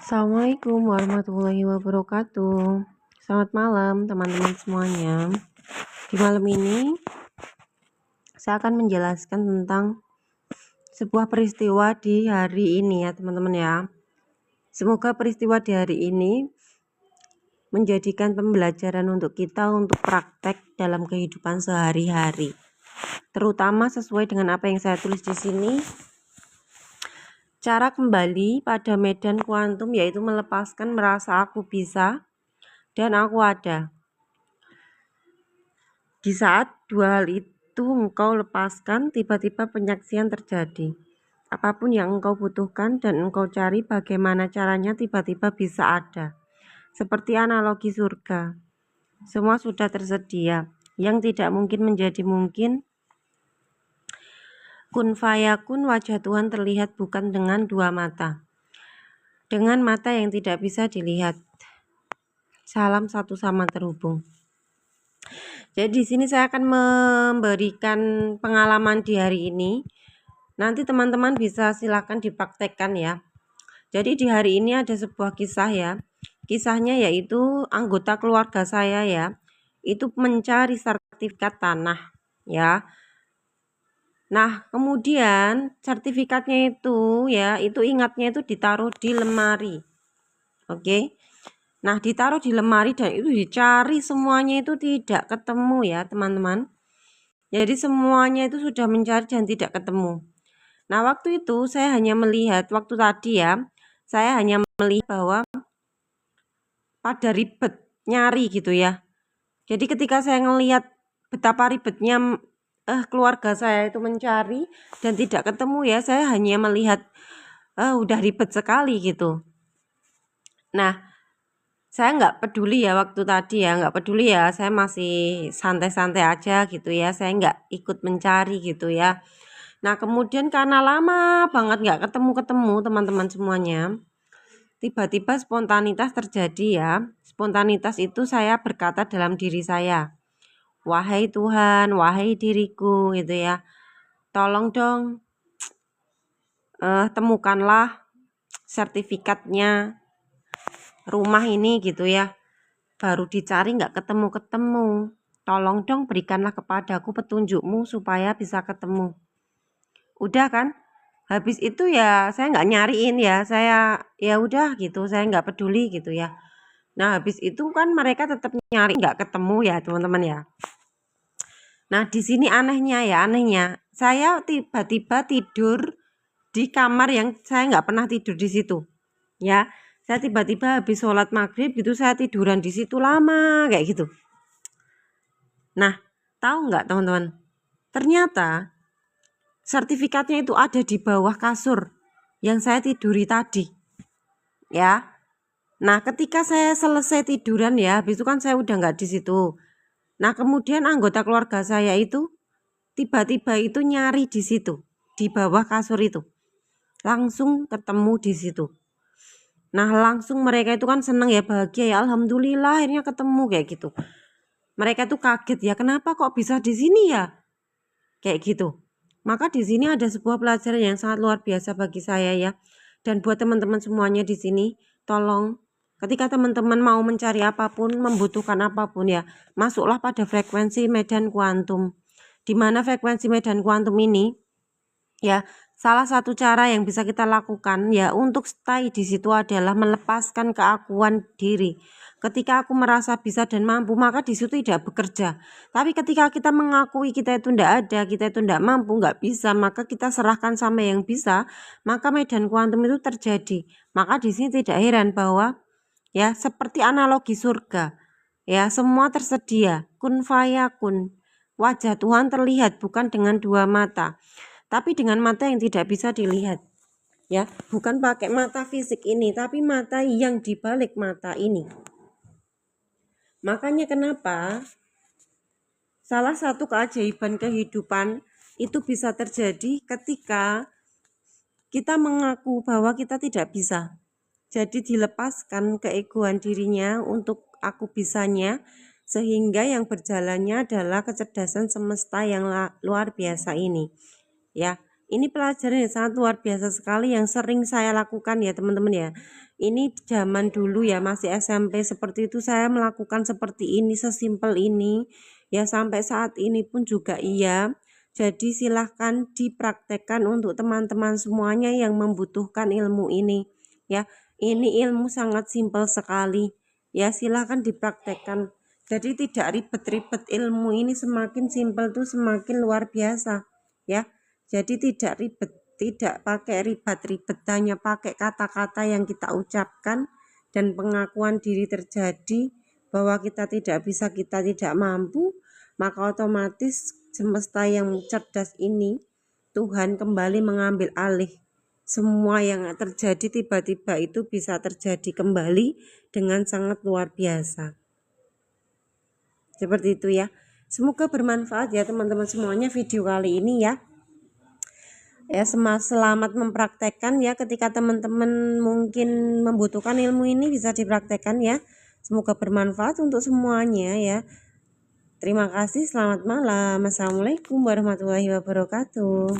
Assalamualaikum warahmatullahi wabarakatuh. Selamat malam teman-teman semuanya. Di malam ini saya akan menjelaskan tentang sebuah peristiwa di hari ini ya teman-teman ya. Semoga peristiwa di hari ini menjadikan pembelajaran untuk kita untuk praktek dalam kehidupan sehari-hari. Terutama sesuai dengan apa yang saya tulis di sini. Cara kembali pada medan kuantum yaitu melepaskan merasa aku bisa dan aku ada. Di saat dua hal itu engkau lepaskan, tiba-tiba penyaksian terjadi. Apapun yang engkau butuhkan dan engkau cari bagaimana caranya tiba-tiba bisa ada. Seperti analogi surga. Semua sudah tersedia. Yang tidak mungkin menjadi mungkin. Kun fayakun, wajah Tuhan terlihat bukan dengan dua mata. Dengan mata yang tidak bisa dilihat. Salam satu sama terhubung. Jadi di sini saya akan memberikan pengalaman di hari ini. Nanti teman-teman bisa silakan dipraktekkan ya. Jadi di hari ini ada sebuah kisah ya. Kisahnya yaitu anggota keluarga saya ya. Itu mencari sertifikat tanah ya. Nah, kemudian sertifikatnya itu ya, itu ingatnya itu ditaruh di lemari. Oke. Nah, ditaruh di lemari dan itu dicari semuanya itu tidak ketemu ya, teman-teman. Jadi semuanya itu sudah mencari dan tidak ketemu. Nah, waktu itu saya hanya melihat, waktu tadi ya, saya hanya melihat bahwa pada ribet nyari gitu ya. Jadi ketika saya ngelihat betapa ribetnya keluarga saya itu mencari dan tidak ketemu ya, saya hanya melihat udah ribet sekali gitu. Nah, saya nggak peduli ya waktu tadi ya, nggak peduli ya, saya masih santai-santai aja gitu ya, saya nggak ikut mencari gitu ya. Nah, kemudian karena lama banget nggak ketemu-ketemu teman-teman semuanya, tiba-tiba spontanitas terjadi ya. Spontanitas itu saya berkata dalam diri saya, wahai Tuhan, wahai diriku gitu ya, tolong dong temukanlah sertifikatnya rumah ini gitu ya. Baru dicari nggak ketemu-ketemu. Tolong dong berikanlah kepadaku petunjukmu supaya bisa ketemu. Udah kan? Habis itu ya saya nggak nyariin ya. Saya ya udah gitu. Saya nggak peduli gitu ya. Nah habis itu kan mereka tetap nyari nggak ketemu ya teman-teman ya. Nah di sini anehnya ya, anehnya. Saya tiba-tiba tidur di kamar yang saya nggak pernah tidur di situ. Ya, saya tiba-tiba habis sholat maghrib gitu saya tiduran di situ lama kayak gitu. Nah, tahu nggak teman-teman? Ternyata sertifikatnya itu ada di bawah kasur yang saya tiduri tadi. Ya. Nah, ketika saya selesai tiduran ya, habis itu kan saya udah nggak di situ. Nah, kemudian anggota keluarga saya itu tiba-tiba itu nyari di situ, di bawah kasur itu. Langsung ketemu di situ. Nah, langsung mereka itu kan senang ya, bahagia ya, alhamdulillah akhirnya ketemu kayak gitu. Mereka tuh kaget ya, kenapa kok bisa di sini ya? Kayak gitu. Maka di sini ada sebuah pelajaran yang sangat luar biasa bagi saya ya. Dan buat teman-teman semuanya di sini, tolong ketika teman-teman mau mencari apapun, membutuhkan apapun ya, masuklah pada frekuensi medan kuantum. Di mana frekuensi medan kuantum ini ya, salah satu cara yang bisa kita lakukan ya untuk stay di situ adalah melepaskan keakuan diri. Ketika aku merasa bisa dan mampu, maka di situ tidak bekerja. Tapi ketika kita mengakui kita itu tidak ada, kita itu tidak mampu, nggak bisa, maka kita serahkan sama yang bisa, maka medan kuantum itu terjadi. Maka di sini tidak heran bahwa ya seperti analogi surga, ya semua tersedia, kun fayakun. Wajah Tuhan terlihat bukan dengan dua mata, tapi dengan mata yang tidak bisa dilihat. Ya, bukan pakai mata fisik ini, tapi mata yang dibalik mata ini. Makanya kenapa salah satu keajaiban kehidupan itu bisa terjadi ketika kita mengaku bahwa kita tidak bisa. Jadi dilepaskan keegoan dirinya untuk aku bisanya, sehingga yang berjalannya adalah kecerdasan semesta yang luar biasa ini. Ya, Ini pelajaran yang sangat luar biasa sekali yang sering saya lakukan ya teman-teman ya. Ini zaman dulu ya masih SMP seperti itu saya melakukan seperti ini, sesimpel ini ya, sampai saat ini pun juga iya. Jadi silahkan dipraktekkan untuk teman-teman semuanya yang membutuhkan ilmu ini ya. Ini ilmu sangat simpel sekali ya, silahkan dipraktekkan. Jadi tidak ribet-ribet, ilmu ini semakin simpel tuh semakin luar biasa ya. Jadi tidak ribet, tidak pakai ribet-ribet, hanya pakai kata-kata yang kita ucapkan dan pengakuan diri terjadi bahwa kita tidak bisa, kita tidak mampu, maka otomatis semesta yang cerdas ini, Tuhan kembali mengambil alih. Semua yang terjadi tiba-tiba itu bisa terjadi kembali dengan sangat luar biasa. Seperti itu ya. Semoga bermanfaat ya teman-teman semuanya video kali ini ya. Ya, selamat mempraktekkan ya, ketika teman-teman mungkin membutuhkan ilmu ini bisa dipraktekkan ya. Semoga bermanfaat untuk semuanya ya. Terima kasih, selamat malam. Assalamualaikum warahmatullahi wabarakatuh.